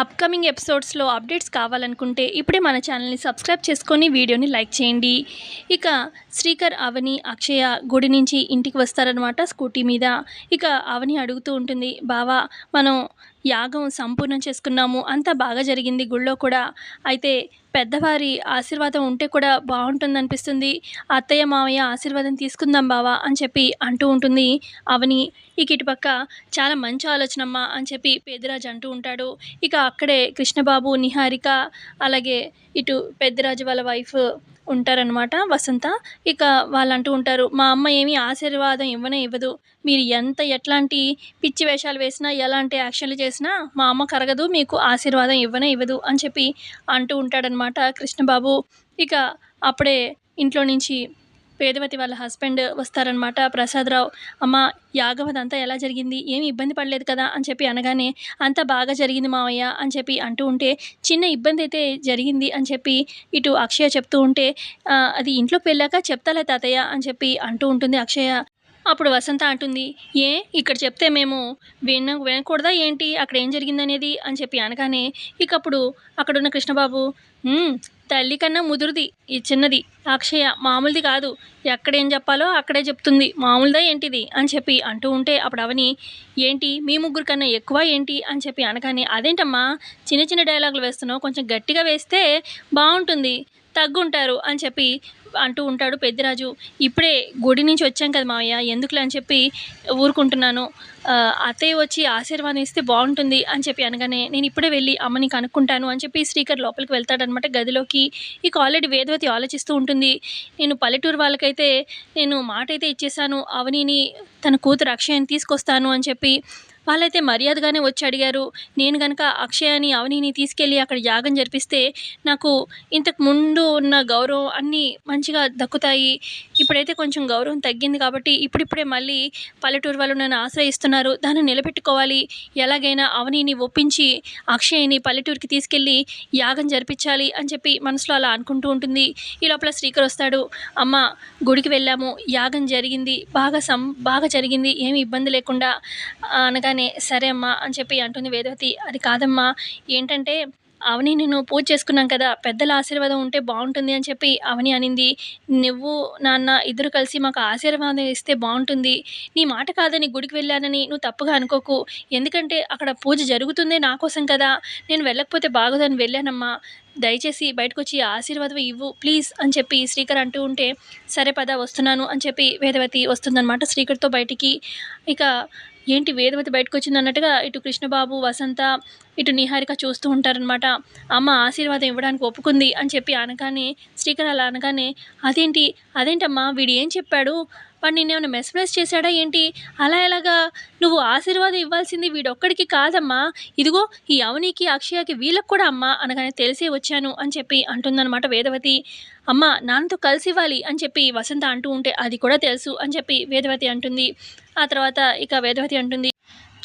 Upcoming ఎపిసోడ్స్లో updates కావాలనుకుంటే ఇప్పుడే మన ఛానల్ని సబ్స్క్రైబ్ చేసుకొని వీడియోని లైక్ చేయండి. ఇక శ్రీకర్, అవని, అక్షయ గుడి నుంచి ఇంటికి వస్తారనమాట స్కూటీ మీద. ఇక అవని అడుగుతూ ఉంటుంది, బావా మనం యాగం సంపూర్ణం చేసుకున్నాము, అంతా బాగా జరిగింది గుళ్ళో కూడా. అయితే పెద్దవారి ఆశీర్వాదం ఉంటే కూడా బాగుంటుందనిపిస్తుంది. అత్తయ్య మావయ్య ఆశీర్వాదం తీసుకుందాం బావా అని చెప్పి అంటూ ఉంటుంది అవని. ఇక ఇటుపక్క చాలా మంచి ఆలోచనమ్మా అని చెప్పి పెద్దిరాజు అంటూ ఉంటాడు. ఇక అక్కడే కృష్ణబాబు, నిహారిక, అలాగే ఇటు పెద్దిరాజు వాళ్ళ వైఫ్ ఉంటారనమాట, వసంత. ఇక వాళ్ళు అంటూ ఉంటారు, మా అమ్మ ఏమీ ఆశీర్వాదం ఇవ్వనే ఇవ్వదు. మీరు ఎట్లాంటి పిచ్చి వేషాలు వేసినా, ఎలాంటి యాక్షన్లు చేసినా మా అమ్మ కరగదు, మీకు ఆశీర్వాదం ఇవ్వనే ఇవ్వదు అని చెప్పి అంటూ ఉంటాడనమాట కృష్ణబాబు. ఇక అప్పుడే ఇంట్లో నుంచి వేదవతి వాళ్ళ హస్బెండ్ వస్తారనమాట, ప్రసాదరావు. అమ్మ యాగం అదంతా ఎలా జరిగింది, ఏమి ఇబ్బంది పడలేదు కదా అని చెప్పి అనగానే, అంతా బాగా జరిగింది మావయ్య అని చెప్పి అంటూ ఉంటే, చిన్న ఇబ్బంది అయితే జరిగింది అని చెప్పి ఇటు అక్షయ చెప్తూ ఉంటే, అది ఇంట్లోకి వెళ్ళాక చెప్తాలే తాతయ్య అని చెప్పి అంటూ ఉంటుంది అక్షయ. అప్పుడు వసంత అంటుంది, ఏ ఇక్కడ చెప్తే మేము వినకూడదా ఏంటి, అక్కడ ఏం జరిగిందనేది అని చెప్పి అనగానే, ఇక అప్పుడు అక్కడున్న కృష్ణబాబు, తల్లి కన్నా ముదురుది ఈ చిన్నది అక్షయ, మామూలుది కాదు, ఎక్కడేం చెప్పాలో అక్కడే చెప్తుంది, మామూలుదా ఏంటిది అని చెప్పి అంటూ ఉంటే, అప్పుడు అవని, ఏంటి మీ ముగ్గురు కన్నా ఎక్కువ ఏంటి అని చెప్పి అనగానే, అదేంటమ్మా చిన్న చిన్న డైలాగులు వేస్తున్నావు, కొంచెం గట్టిగా వేస్తే బాగుంటుంది, తగ్గుంటారు అని చెప్పి అంటూ ఉంటాడు పెద్దిరాజు. ఇప్పుడే గుడి నుంచి వచ్చాం కదా మావయ్య, ఎందుకులే అని చెప్పి ఊరుకుంటున్నాను, అత్తయ్య వచ్చి ఆశీర్వాదం ఇస్తే బాగుంటుంది అని చెప్పి అనగానే, నేను ఇప్పుడే వెళ్ళి అమ్మని కనుక్కుంటాను అని చెప్పి శ్రీకర్ లోపలికి వెళ్తాడనమాట గదిలోకి. ఇక ఆల్రెడీ వేదవతి ఆలోచిస్తూ ఉంటుంది, నేను పల్లెటూరు వాళ్ళకైతే నేను మాట అయితే ఇచ్చేసాను, అవనిని తన కూతురు అక్షయని తీసుకొస్తాను అని చెప్పి. వాళ్ళైతే మర్యాదగానే వచ్చి అడిగారు. నేను కనుక అక్షయని, అవనిని తీసుకెళ్ళి అక్కడ యాగం జరిపిస్తే నాకు ఇంతకు ముందు ఉన్న గౌరవం అన్నీ మంచిగా దక్కుతాయి. ఇప్పుడైతే కొంచెం గౌరవం తగ్గింది కాబట్టి ఇప్పుడిప్పుడే మళ్ళీ పల్లెటూరు వాళ్ళు నన్ను ఆశ్రయిస్తున్నారు, దాన్ని నిలబెట్టుకోవాలి, ఎలాగైనా అవనిని ఒప్పించి అక్షయని పల్లెటూరుకి తీసుకెళ్ళి యాగం జరిపించాలి అని చెప్పి మనసులో అలా అనుకుంటూ ఉంటుంది. ఈ లోపల శ్రీకర్ వస్తాడు. అమ్మ గుడికి వెళ్ళాము, యాగం జరిగింది, బాగా జరిగింది, ఏమి ఇబ్బంది లేకుండా అనగానే, సరే అమ్మా అని చెప్పి అంటుంది వేదవతి. అది కాదమ్మా, ఏంటంటే అవని నేను పూజ చేసుకున్నాం కదా, పెద్దల ఆశీర్వాదం ఉంటే బాగుంటుంది అని చెప్పి అవని అనింది. నువ్వు నాన్న ఇద్దరు కలిసి మాకు ఆశీర్వాదం ఇస్తే బాగుంటుంది. నీ మాట కాదని గుడికి వెళ్ళానని నువ్వు తప్పుగా అనుకోకు, ఎందుకంటే అక్కడ పూజ జరుగుతుందే నా కోసం కదా, నేను వెళ్ళకపోతే బాగోదని వెళ్ళానమ్మా, దయచేసి బయటకు వచ్చి ఆశీర్వాదం ఇవ్వు ప్లీజ్ అని చెప్పి శ్రీకర్ అంటూ ఉంటే, సరే పద వస్తున్నాను అని చెప్పి వేదవతి వస్తుందన్నమాట శ్రీకర్తో బయటికి. ఇక ఏంటి వేదవతి బయటకు వచ్చింది అన్నట్టుగా ఇటు కృష్ణబాబు, వసంత, ఇటు నిహారిక చూస్తూ ఉంటారనమాట. అమ్మ ఆశీర్వాదం ఇవ్వడానికి ఒప్పుకుంది అని చెప్పి అనగానే, శ్రీకర్ అలా అనగానే, అదేంటమ్మా వీడు ఏం చెప్పాడు, వాడు నిన్నేమైనా మెస్మరైజ్ చేశాడా ఏంటి, అలా ఎలాగా, నువ్వు ఆశీర్వాదం ఇవ్వాల్సింది వీడొక్కడికి కాదమ్మా, ఇదిగో ఈ అవనికి, అక్షయకి, వీళ్ళకి కూడా అమ్మ అనగానే, తెలిసే వచ్చాను అని చెప్పి అంటుందన్నమాట వేదవతి. అమ్మ నాన్నతో కలిసి ఇవ్వాలి అని చెప్పి వసంత అంటూ ఉంటే, అది కూడా తెలుసు అని చెప్పి వేదవతి అంటుంది. ఆ తర్వాత ఇక వేదవతి అంటుంది,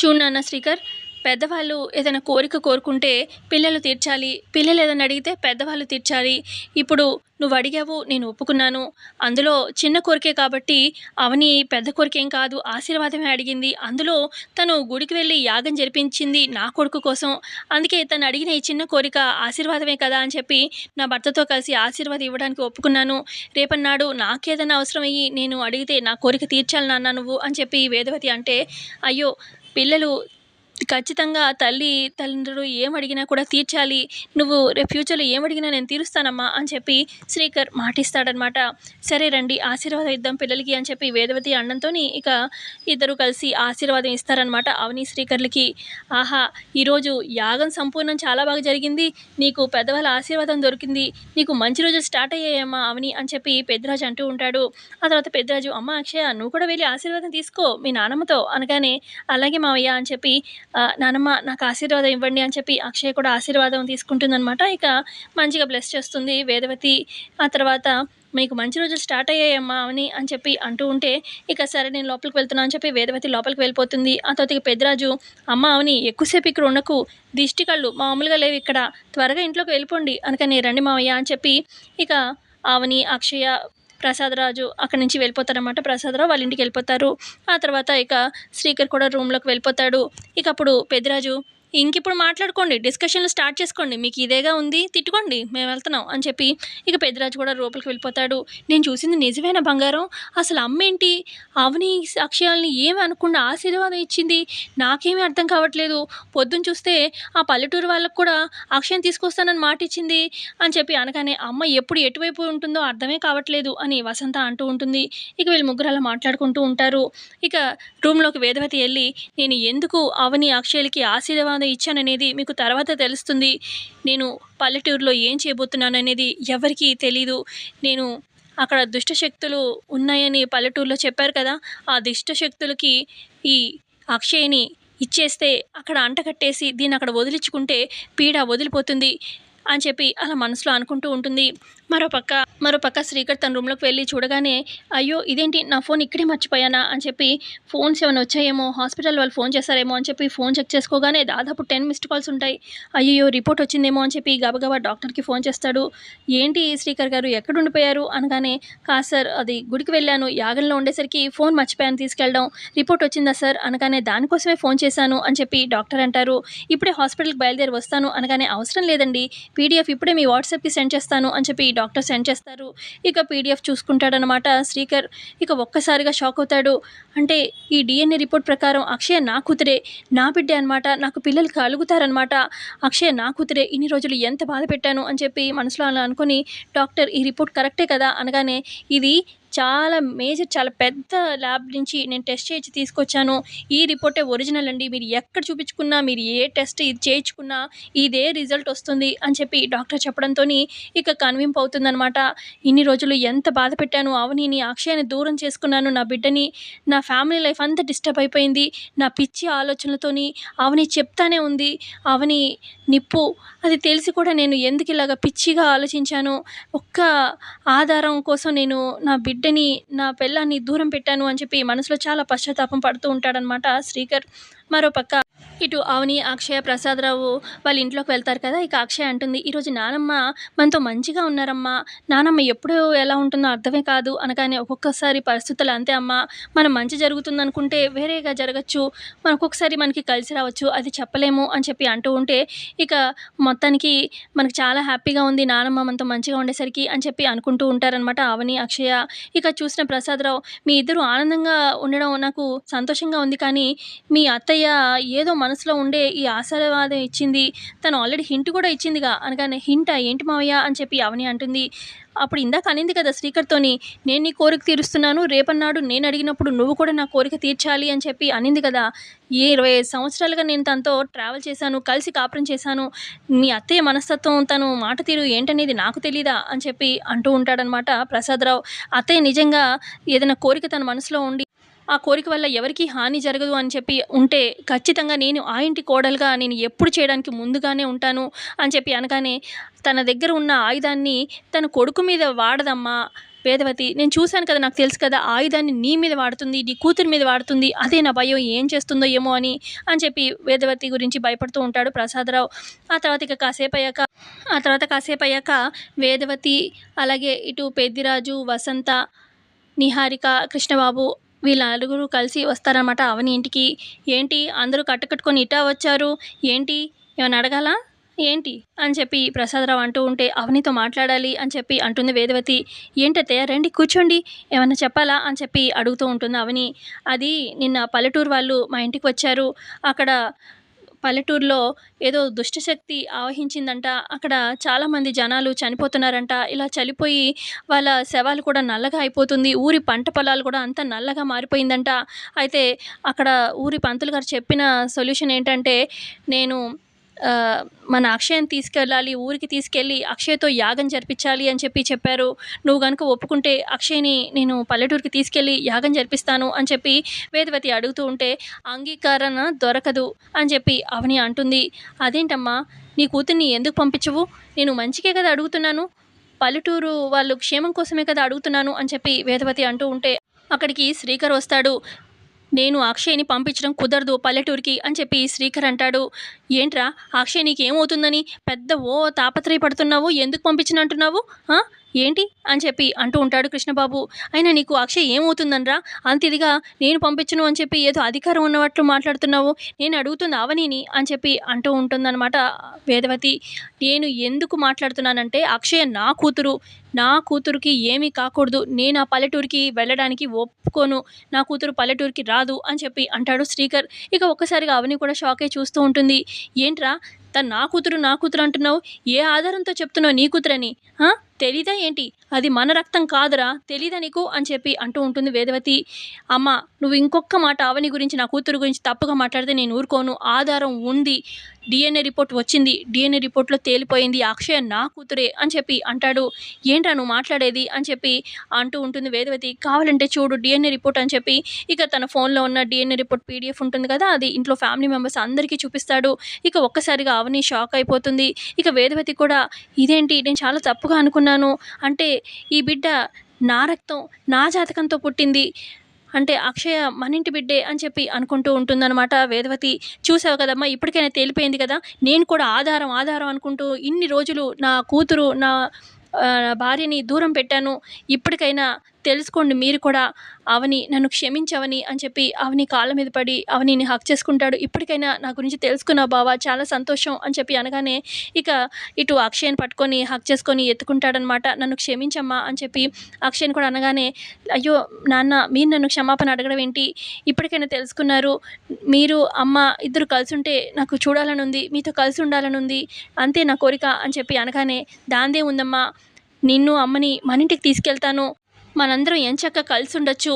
చూడు నాన్న శ్రీకర్, పెద్దవాళ్ళు ఏదైనా కోరిక కోరుకుంటే పిల్లలు తీర్చాలి, పిల్లలు ఏదైనా అడిగితే పెద్దవాళ్ళు తీర్చాలి. ఇప్పుడు నువ్వు అడిగావు, నేను ఒప్పుకున్నాను, అందులో చిన్న కోరికే కాబట్టి అవని పెద్ద కోరికేం కాదు, ఆశీర్వాదమే అడిగింది, అందులో తను గుడికి వెళ్ళి యాగం జరిపించింది నా కొడుకు కోసం, అందుకే తను అడిగిన ఈ చిన్న కోరిక ఆశీర్వాదమే కదా అని చెప్పి నా భర్తతో కలిసి ఆశీర్వాదం ఇవ్వడానికి ఒప్పుకున్నాను. రేపన్నాడు నాకేదైనా అవసరం అయ్యి నేను అడిగితే నా కోరిక తీర్చాలి నాన్న నువ్వు అని చెప్పి వేదవతి అంటే, అయ్యో పిల్లలు ఖచ్చితంగా తల్లిదండ్రులు ఏం అడిగినా కూడా తీర్చాలి, నువ్వు రేపు ఫ్యూచర్లో ఏం అడిగినా నేను తీరుస్తానమ్మా అని చెప్పి శ్రీకర్ మాటిస్తాడనమాట. సరే రండి ఆశీర్వాదం ఇద్దాం పిల్లలకి అని చెప్పి వేదవతి అన్నంతో ఇక ఇద్దరు కలిసి ఆశీర్వాదం ఇస్తారనమాట అవని శ్రీకర్లకి. ఆహా ఈరోజు యాగం సంపూర్ణం చాలా బాగా జరిగింది, నీకు పెద్దవాళ్ళ ఆశీర్వాదం దొరికింది, నీకు మంచి రోజులు స్టార్ట్ అయ్యాయమ్మా అవని అని చెప్పి పెద్దరాజు అంటూ ఉంటాడు. ఆ తర్వాత పెద్దరాజు, అమ్మ అక్షయ నువ్వు కూడా వెళ్ళి ఆశీర్వాదం తీసుకో మీ నాన్నమ్మతో అనగానే, అలాగే మావయ్య అని చెప్పి, నానమ్మ నాకు ఆశీర్వాదం ఇవ్వండి అని చెప్పి అక్షయ కూడా ఆశీర్వాదం తీసుకుంటుందన్నమాట. ఇక మంచిగా బ్లెస్ చేస్తుంది వేదవతి. ఆ తర్వాత, మీకు మంచి రోజులు స్టార్ట్ అయ్యాయమ్మా అని చెప్పి అంటూ ఉంటే, ఇక సరే నేను లోపలికి వెళ్తున్నా అని చెప్పి వేదవతి లోపలికి వెళ్ళిపోతుంది. ఆ తర్వాత ఇక పెద్దరాజు, అమ్మ అవని ఎక్కువసేపు ఇక్కడ ఉండకు, దిష్టి కళ్ళు మామూలుగా లేవు ఇక్కడ, త్వరగా ఇంట్లోకి వెళ్ళిపోండి అనకని, రండి మావయ్య అని చెప్పి ఇక అవని, అక్షయ, ప్రసాదరాజు అక్కడి నుంచి వెళ్ళిపోతారన్నమాట. ప్రసాదరావు వాళ్ళ ఇంటికి వెళ్ళిపోతారు. ఆ తర్వాత ఇక శ్రీకర్ కూడా రూమ్లోకి వెళ్ళిపోతాడు. ఇక అప్పుడు పెద్దిరాజు, ఇంకిప్పుడు మాట్లాడుకోండి. డిస్కషన్‌లు స్టార్ట్ చేసుకోండి. మీకు ఇదేగా ఉంది. తిట్టుకోండి. మేము వెళ్తున్నాం" అని చెప్పి ఇక పెద్దిరాజు కూడా లోపలికి వెళ్ళిపోతాడు. "నేను చూసింది నిజమేనా బంగారం? అసలు అమ్మేంటి అవని, అక్షయల్ని ఏమి అనకుండా ఆశీర్వాదం ఇచ్చింది. నాకేమీ అర్థం కావట్లేదు. పొద్దున చూస్తే ఆ పల్లెటూరు వాళ్ళకి కూడా అక్షయని తీసుకొస్తానని మాటిచ్చింది" అని చెప్పి అనగానే, అమ్మ ఎప్పుడు ఎటువైపు ఉంటుందో అర్థమే కావట్లేదు అని వసంత అంటూ ఉంటుంది. ఇక వీళ్ళు ముగ్గురు అలా మాట్లాడుకుంటూ ఉంటారు. ఇక రూమ్‌లోకి వేదవతి ఎళ్లి, "నేను ఎందుకు అవని, అక్షయలకి ఆశీర్వాదం ఇచ్చాననేది మీకు తర్వాత తెలుస్తుంది. నేను పల్లెటూరులో ఏం చేయబోతున్నాననేది ఎవరికీ తెలీదు. నేను అక్కడ దుష్ట శక్తులు ఉన్నాయని పల్లెటూరులో చెప్పారు కదా! ఆ దుష్ట శక్తులకి ఈ అక్షయని ఇచ్చేస్తే అక్కడ అంటకట్టేసి దీన్నక్కడ వదిలించుకుంటే పీడ వదిలిపోతుంది" అని చెప్పి అలా మనసులో అనుకుంటూ ఉంటుంది. మరోపక్క శ్రీకర్ తన రూమ్‌లోకి వెళ్లి చూడగానే, అయ్యో! ఇదేంటి నా ఫోన్ ఇక్కడే మర్చిపోయానా అని చెప్పి ఫోన్స్ ఏమైనా వచ్చాయేమో, హాస్పిటల్ వాళ్ళు ఫోన్ చేశారేమో అని చెప్పి ఫోన్ చెక్ చేసుకోగానే దాదాపు 10 మిస్డ్ కాల్స్ ఉంటాయి. అయ్యయ్యో! రిపోర్ట్ వచ్చిందేమో అని చెప్పి గబగబా డాక్టర్‌కి ఫోన్ చేస్తాడు. "ఏంటి శ్రీకర్ గారు ఎక్కడుండిపోయారు?" అనగానే, "కాదు సార్, అది గుడికి వెళ్ళాను. యాగంలో ఉండేసరికి ఫోన్ మర్చిపోయాను తీసుకెళ్ళడం. రిపోర్ట్ వచ్చిందా సార్?" అనగానే, "దానికోసమే ఫోన్ చేశాను" అని చెప్పి డాక్టర్ అంటారు. "ఇప్పుడే హాస్పిటల్‌కి బయలుదేరి వస్తాను" అనగానే, "అవసరం లేదండి. పీడీఎఫ్ ఇప్పుడే మీ వాట్సాప్‌కి సెండ్ చేస్తాను" అని చెప్పి డాక్టర్ సెండ్ చేస్తారు. ఇక పీడీఎఫ్ చూసుకుంటాడనమాట శ్రీకర్. ఇక ఒక్కసారిగా షాక్ అవుతాడు. అంటే ఈ డీఎన్ఏ రిపోర్ట్ ప్రకారం అక్షయ నా కూతురే, నా బిడ్డే అనమాట. నాకు పిల్లలు కలుగుతారనమాట. అక్షయ నా కూతురే. ఇన్ని రోజులు ఎంత బాధ పెట్టాను అని చెప్పి మనసులో అలా అనుకుని, డాక్టర్ ఈ రిపోర్ట్ కరెక్టే కదా అనగానే, ఇది చాలా మేజర్, చాలా పెద్ద ల్యాబ్ నుంచి నేను టెస్ట్ చేయించి తీసుకొచ్చాను. ఈ రిపోర్టే ఒరిజినల్ అండి. మీరు ఎక్కడ చూపించుకున్నా, మీరు ఏ టెస్ట్ ఇది చేయించుకున్నా ఇదే రిజల్ట్ వస్తుంది అని చెప్పి డాక్టర్ చెప్పడంతోని ఇక కన్వింప్ అవుతుందనమాట. ఇన్ని రోజులు ఎంత బాధ పెట్టాను అవనిని, అక్షయని దూరం చేసుకున్నాను. నా బిడ్డని, నా ఫ్యామిలీ లైఫ్ అంతా డిస్టర్బ్ అయిపోయింది. నా పిచ్చి ఆలోచనలతోని అవని చెప్తానే ఉంది. అవని నిప్పు, అది తెలిసి కూడా నేను ఎందుకు ఇలాగ పిచ్చిగా ఆలోచించాను. ఒక్క ఆధారం కోసం నేను నా బిడ్డని, నా పెళ్ళాన్ని దూరం పెట్టాను అని చెప్పి మనసులో చాలా పశ్చాత్తాపం పడుతూ ఉంటాడనమాట శ్రీకర్. మరోపక్క ఇటు అవని, అక్షయ, ప్రసాదరావు వాళ్ళ ఇంట్లోకి వెళ్తారు కదా! ఇక అక్షయ అంటుంది, "ఈరోజు నానమ్మ మనతో మంచిగా ఉన్నారమ్మా. నానమ్మ ఎప్పుడు ఎలా ఉంటుందో అర్థమే కాదు" అనగానే, "ఒక్కొక్కసారి పరిస్థితులు అంతే అమ్మా. మనం మంచి జరుగుతుందనుకుంటే వేరేగా జరగచ్చు. ఒక్కొక్కసారి మనకి కలిసి రావచ్చు. అది చెప్పలేము" అని చెప్పి అంటూ ఉంటే, ఇక మొత్తానికి మనకు చాలా హ్యాపీగా ఉంది నానమ్మ మనతో మంచిగా ఉండేసరికి అని చెప్పి అనుకుంటూ ఉంటారనమాట అవని, అక్షయ. ఇక చూసిన ప్రసాదరావు, "మీ ఇద్దరు ఆనందంగా ఉండడం నాకు సంతోషంగా ఉంది. కానీ మీ అత్తయ్య ఏదో మనసులో ఉండే ఈ ఆశీర్వాదం ఇచ్చింది. తను ఆల్రెడీ హింట్ కూడా ఇచ్చిందిగా" అనగానే, "హింటా? ఏంటి మావయ్య" అని చెప్పి అవని అంటుంది. "అప్పుడు ఇందాక అనింది కదా శ్రీకర్‌తోని, నేను నీ కోరిక తీరుస్తున్నాను. రేపన్నాడు నేను అడిగినప్పుడు నువ్వు కూడా నా కోరిక తీర్చాలి అని చెప్పి అనింది కదా! ఏ 25 సంవత్సరాలుగా నేను తనతో ట్రావెల్ చేశాను. కలిసి కాపురం చేశాను. మీ అత్తయ్య మనస్తత్వం, తను మాట తీరు ఏంటనేది నాకు తెలీదా" అని చెప్పి అంటూ ఉంటాడనమాట ప్రసాదరావు. అత్తయ్య నిజంగా ఏదైనా కోరిక తన మనసులో ఉండి ఆ కోరిక వల్ల ఎవరికీ హాని జరగదు అని చెప్పి ఉంటే, ఖచ్చితంగా నేను ఆ ఇంటి కోడలుగా నేను ఎప్పుడు చేయడానికి ముందుగానే ఉంటాను అని చెప్పి అనగానే, "తన దగ్గర ఉన్న ఆయుధాన్ని తన కొడుకు మీద వాడదమ్మా వేదవతి. నేను చూశాను కదా, నాకు తెలుసు కదా, ఆయుధాన్ని నీ మీద వాడుతుంది, నీ కూతురి మీద వాడుతుంది. అదే నా భయం, ఏం చేస్తుందో ఏమో అని చెప్పి వేదవతి గురించి భయపడుతూ ఉంటాడు ప్రసాదరావు. ఆ తర్వాత కాసేపయ్యాక వేదవతి, అలాగే ఇటు పెద్దిరాజు, వసంత, నిహారిక, కృష్ణబాబు వీళ్ళ నలుగురు కలిసి వస్తారనమాట అవని ఇంటికి. "ఏంటి అందరూ కట్టుకట్టుకొని ఇటా వచ్చారు? ఏంటి ఏమన్నా అడగాలా ఏంటి?" అని చెప్పి ప్రసాదరావు అంటూ ఉంటే, "అవనితో మాట్లాడాలి" అని చెప్పి అంటుంది వేదవతి. "ఏంటత్తయ్య రండి కూర్చోండి, ఏమన్నా చెప్పాలా" అని చెప్పి అడుగుతూ ఉంటుంది అవని. "అది నిన్న పల్లెటూరు వాళ్ళు మా ఇంటికి వచ్చారు. అక్కడ పల్లెటూరులో ఏదో దుష్టశక్తి ఆవహించిందంట. అక్కడ చాలామంది జనాలు చనిపోతున్నారంట. ఇలా చనిపోయి వాళ్ళ శవాలు కూడా నల్లగా అయిపోతుంది. ఊరి పంట పొలాలు కూడా అంతా నల్లగా మారిపోయిందంట. అయితే అక్కడ ఊరి పంతులు గారు చెప్పిన సొల్యూషన్ ఏంటంటే, నేను మన అక్షయని తీసుకెళ్ళాలి, ఊరికి తీసుకెళ్ళి అక్షయ్‌తో యాగం జరిపించాలి అని చెప్పి చెప్పారు. నువ్వు గనుక ఒప్పుకుంటే అక్షయ్‌ని నేను పల్లెటూరికి తీసుకెళ్ళి యాగం జరిపిస్తాను అని చెప్పి వేదవతి అడుగుతూ ఉంటే, అంగీకారణ దొరకదు అని చెప్పి అవని అంటుంది. "అదేంటమ్మా, నీ కూతుర్ని ఎందుకు పంపించవు? నేను మంచికే కదా అడుగుతున్నాను. పల్లెటూరు వాళ్ళు క్షేమం కోసమే కదా అడుగుతున్నాను" అని చెప్పి వేదవతి అంటూ ఉంటే, అక్కడికి శ్రీకర్ వస్తాడు. "నేను అక్షయ్‌ని పంపించడం కుదరదు పల్లెటూరికి" అని చెప్పి శ్రీకర్ అంటాడు. "ఏంట్రా అక్షయ్ నీకేమవుతుందని పెద్ద తాపత్రయపడుతున్నావు? ఎందుకు పంపించనంటున్నావు? ఏంటి అని చెప్పి అంటూ ఉంటాడు కృష్ణబాబు. అయినా నీకు అక్షయ్ ఏమవుతుందనరా? అంత ఇదిగా నేను పంపించను అని చెప్పి ఏదో అధికారం ఉన్నట్లు మాట్లాడుతున్నావు. నేను అడుగుతుంది అవనిని అని చెప్పి అంటూ ఉంటుందన్నమాట వేదవతి. నేను ఎందుకు మాట్లాడుతున్నానంటే అక్షయ నా కూతురు. నా కూతురికి ఏమీ కాకూడదు. నేను ఆ పల్లెటూరికి వెళ్ళడానికి ఒప్పుకోను. నా కూతురు పల్లెటూరికి రాదు అని చెప్పి అంటాడు శ్రీకర్. ఇక ఒక్కసారిగా అవని కూడా షాక్ అయ్యి చూస్తూ ఉంటుంది. ఏంట్రా తను నా కూతురు అంటున్నావు? ఏ ఆధారంతో చెప్తున్నావు నీ కూతురని? తెలీదా ఏంటి? అది మన రక్తం కాదురా, తెలీదా నీకు అని చెప్పి అంటూ ఉంటుంది వేదవతి. అమ్మ, నువ్వు ఇంకొక్క మాట అవని గురించి, నా కూతురు గురించి తప్పుగా మాట్లాడితే నేను ఊరుకోను. ఆధారం ఉంది. DNA రిపోర్ట్ వచ్చింది. DNA రిపోర్ట్లో తేలిపోయింది అక్షయ నా కూతురే అని చెప్పి అంటాడు. ఏంట్రా నువ్వు మాట్లాడేది అని చెప్పి అంటూ ఉంటుంది వేదవతి. కావాలంటే చూడు DNA రిపోర్ట్ అని చెప్పి ఇక తన ఫోన్లో ఉన్న DNA రిపోర్ట్ PDF ఉంటుంది కదా, అది ఇంట్లో ఫ్యామిలీ మెంబర్స్ అందరికీ చూపిస్తాడు. ఇక ఒక్కసారిగా అవని షాక్ అయిపోతుంది. ఇక వేదవతి కూడా ఇదేంటి, నేను చాలా తప్పుగా అనుకున్నాను. అంటే ఈ బిడ్డ నా రక్తం, నా జాతకంతో పుట్టింది. అంటే అక్షయ మన ఇంటి బిడ్డే అని చెప్పి అనుకుంటూ ఉంటుందన్నమాట వేదవతి. చూసావు కదమ్మా, ఇప్పటికైనా తేలిపోయింది కదా. నేను కూడా ఆధారం అనుకుంటూ ఇన్ని రోజులు నా కూతురు, నా భార్యని దూరం పెట్టాను. ఇప్పటికైనా తెలుసుకోండి మీరు కూడా. అవని నన్ను క్షమించవని అని చెప్పి అవని కాళ్ళ మీద పడి అవనిని హక్ చేసుకుంటాడు. ఇప్పటికైనా నా గురించి తెలుసుకున్నావు బావ, చాలా సంతోషం అని చెప్పి అనగానే ఇక ఇటు అక్షయ్ని పట్టుకొని హక్ చేసుకొని ఎత్తుకుంటాడనమాట. నన్ను క్షమించమ్మా అని చెప్పి అక్షయ్ని కూడా అనగానే, అయ్యో నాన్న, మీరు నన్ను క్షమాపణ అడగడం ఏంటి? ఇప్పటికైనా తెలుసుకున్నారు. మీరు అమ్మ ఇద్దరు కలిసి ఉంటే నాకు చూడాలని ఉంది, మీతో కలిసి ఉండాలని ఉంది, అంతే నా కోరిక అని చెప్పి అనగానే, దాందే ఉందమ్మా, నిన్ను అమ్మని మన ఇంటికి తీసుకెళ్తాను, మనందరం ఎంచక్కా కలిసి ఉండొచ్చు.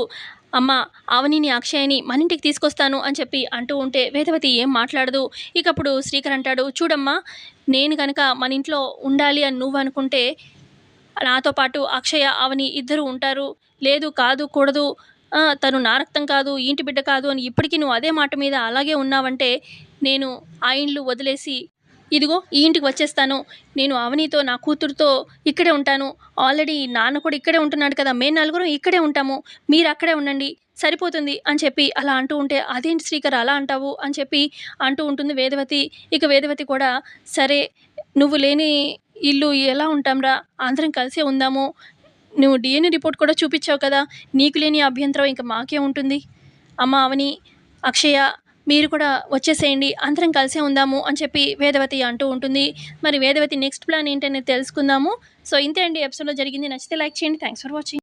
అమ్మ, అవనిని అక్షయ్ని మన ఇంటికి తీసుకొస్తాను అని చెప్పి అంటూ ఉంటే వేదవతి ఏం మాట్లాడదు. ఇక అప్పుడు శ్రీకర్ అంటాడు, చూడమ్మా, నేను కనుక మన ఇంట్లో ఉండాలి అని నువ్వు అనుకుంటే నాతో పాటు అక్షయ అవని ఇద్దరు ఉంటారు. లేదు, కాదు, కూడదు, తను నా రక్తం కాదు, ఇంటి బిడ్డ కాదు అని ఇప్పటికీ నువ్వు అదే మాట మీద అలాగే ఉన్నావంటే నేను ఆ ఇండ్లు వదిలేసి ఇదిగో ఈ ఇంటికి వచ్చేస్తాను. నేను అవనితో, నా కూతురుతో ఇక్కడే ఉంటాను. ఆల్రెడీ నాన్న కూడా ఇక్కడే ఉంటున్నాడు కదా, మేము నలుగురం ఇక్కడే ఉంటాము, మీరు అక్కడే ఉండండి, సరిపోతుంది అని చెప్పి అలా అంటూ ఉంటే, అదేంటి శ్రీకర్ అలా అంటావు అని చెప్పి అంటూ ఉంటుంది వేదవతి. ఇక వేదవతి కూడా, సరే నువ్వు లేని ఇల్లు ఎలా ఉంటాంరా, అందరం కలిసే ఉందాము. నువ్వు DNA రిపోర్ట్ కూడా చూపించావు కదా, నీకు లేని అభ్యంతరం ఇంకా మాకే ఉంటుంది. అమ్మ అవని, అక్షయ, మీరు కూడా వచ్చేసేయండి, అందరం కలిసే ఉందాము అని చెప్పి వేదవతి అంటూ ఉంటుంది. మరి వేదవతి నెక్స్ట్ ప్లాన్ ఏంటనేది తెలుసుకుందాము. సో ఇంతే అండి ఎపిసోడ్లో జరిగింది. నచ్చితే లైక్ చేయండి. Thanks for watching.